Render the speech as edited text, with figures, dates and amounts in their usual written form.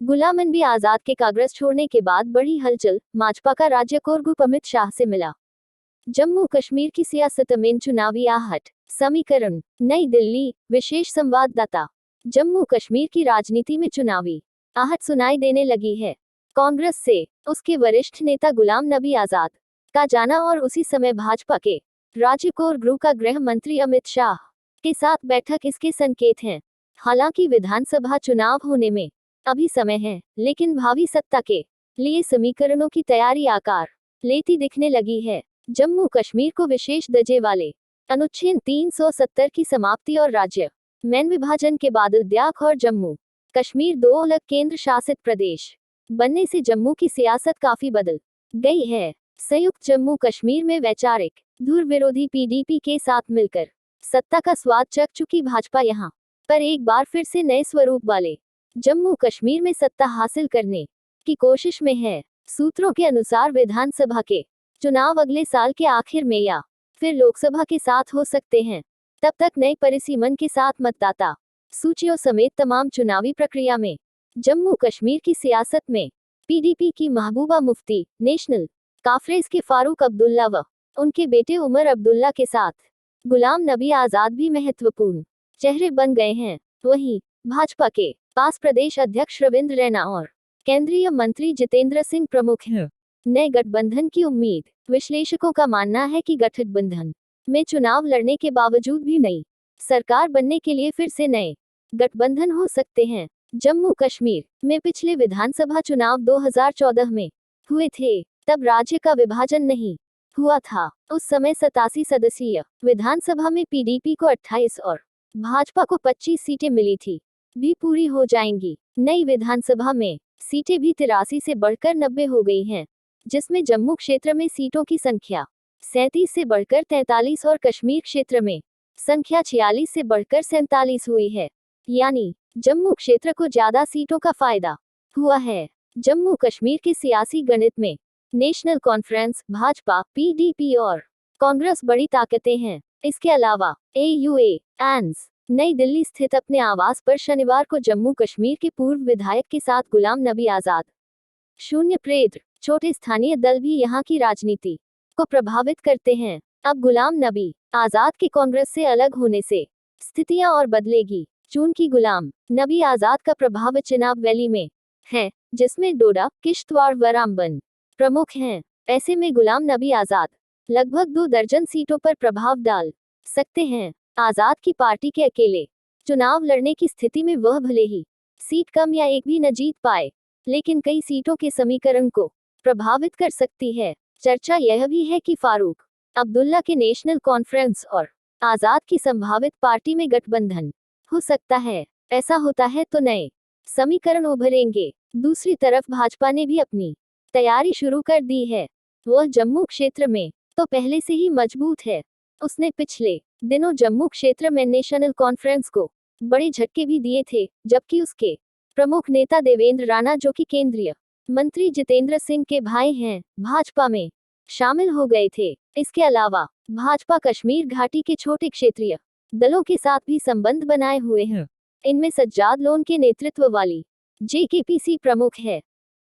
गुलाम नबी आजाद के कांग्रेस छोड़ने के बाद बड़ी हलचल, भाजपा का राज्य कोर ग्रुप अमित शाह से मिला। जम्मू कश्मीर की सियासत में चुनावी आहट, समीकरण। नई दिल्ली, विशेष संवाददाता। जम्मू कश्मीर की राजनीति में चुनावी आहट सुनाई देने लगी है। कांग्रेस से उसके वरिष्ठ नेता गुलाम नबी आजाद का जाना और उसी समय भाजपा के राज्य कोर ग्रुप का गृह मंत्री अमित शाह के साथ बैठक इसके संकेत हैं। हालांकि विधानसभा चुनाव होने में अभी समय है, लेकिन भावी सत्ता के लिए समीकरणों की तैयारी आकार लेती दिखने लगी है। जम्मू कश्मीर को विशेष दर्जे वाले अनुच्छेद 370 की समाप्ति और राज्य में विभाजन के बाद लद्दाख और जम्मू कश्मीर दो अलग केंद्र शासित प्रदेश बनने से जम्मू की सियासत काफी बदल गई है। संयुक्त जम्मू कश्मीर में वैचारिक धुर विरोधी पीडीपी के साथ मिलकर सत्ता का स्वाद चख चुकी भाजपा यहां पर एक बार फिर से नए स्वरूप वाले जम्मू कश्मीर में सत्ता हासिल करने की कोशिश में है। सूत्रों के अनुसार विधानसभा के चुनाव अगले साल के आखिर में या फिर लोकसभा के साथ हो सकते हैं। तब तक नए परिसीमन के साथ मतदाता सूचियों समेत तमाम चुनावी प्रक्रिया में जम्मू कश्मीर की सियासत में पीडीपी की महबूबा मुफ्ती, नेशनल कांफ्रेंस के फारूक अब्दुल्ला व उनके बेटे उमर अब्दुल्ला के साथ गुलाम नबी आजाद भी महत्वपूर्ण चेहरे बन गए हैं। वहीं भाजपा के पास प्रदेश अध्यक्ष रविंद्र रैना और केंद्रीय मंत्री जितेंद्र सिंह प्रमुख हैं। नए गठबंधन की उम्मीद। विश्लेषकों का मानना है कि गठबंधन में चुनाव लड़ने के बावजूद भी नई सरकार बनने के लिए फिर से नए गठबंधन हो सकते हैं। जम्मू कश्मीर में पिछले विधानसभा चुनाव 2014 में हुए थे, तब राज्य का विभाजन नहीं हुआ था। उस समय 87 सदस्यीय विधानसभा में पीडीपी को 28 और भाजपा को 25 सीटें मिली थी, भी पूरी हो जाएंगी। नई विधानसभा में सीटें भी 83 से बढ़कर 90 हो गई हैं, जिसमें जम्मू क्षेत्र में सीटों की संख्या 37 से बढ़कर 43 और कश्मीर क्षेत्र में संख्या 46 से बढ़कर 47 हुई है। यानी जम्मू क्षेत्र को ज्यादा सीटों का फायदा हुआ है। जम्मू कश्मीर के सियासी गणित में नेशनल कॉन्फ्रेंस, भाजपा, पीडीपी और कांग्रेस बड़ी ताकतें हैं। इसके अलावा एयूएएन्स नई दिल्ली स्थित अपने आवास पर शनिवार को जम्मू कश्मीर के पूर्व विधायक के साथ गुलाम नबी आजाद शून्य प्रेत छोटे स्थानीय दल भी यहां की राजनीति को प्रभावित करते हैं। अब गुलाम नबी आजाद के कांग्रेस से अलग होने से स्थितियां और बदलेगी। चूंकि गुलाम नबी आजाद का प्रभाव चिनाब वैली में है, जिसमें डोडा, किश्तवाड़ व रामबन प्रमुख हैं। ऐसे में गुलाम नबी आजाद लगभग 2 दर्जन सीटों पर प्रभाव डाल सकते हैं। आजाद की पार्टी के अकेले चुनाव लड़ने की स्थिति में वह भले ही सीट कम या एक भी न जीत पाए, लेकिन कई सीटों के समीकरण को प्रभावित कर सकती है। चर्चा यह भी है कि फारूक अब्दुल्ला के नेशनल कॉन्फ्रेंस और आजाद की संभावित पार्टी में गठबंधन हो सकता है। ऐसा होता है तो नए समीकरण उभरेंगे। दूसरी तरफ भाजपा ने भी अपनी तैयारी शुरू कर दी है। वह जम्मू क्षेत्र में तो पहले से ही मजबूत है। उसने पिछले दिनों जम्मू क्षेत्र में नेशनल कॉन्फ्रेंस को बड़े झटके भी दिए थे, जबकि उसके प्रमुख नेता देवेंद्र राणा, जो कि केंद्रीय मंत्री जितेंद्र सिंह के भाई हैं, भाजपा में शामिल हो गए थे। इसके अलावा भाजपा कश्मीर घाटी के छोटे क्षेत्रीय दलों के साथ भी संबंध बनाए हुए हैं। इनमें सज्जाद लोन के नेतृत्व वाली जेकेपीसी प्रमुख है।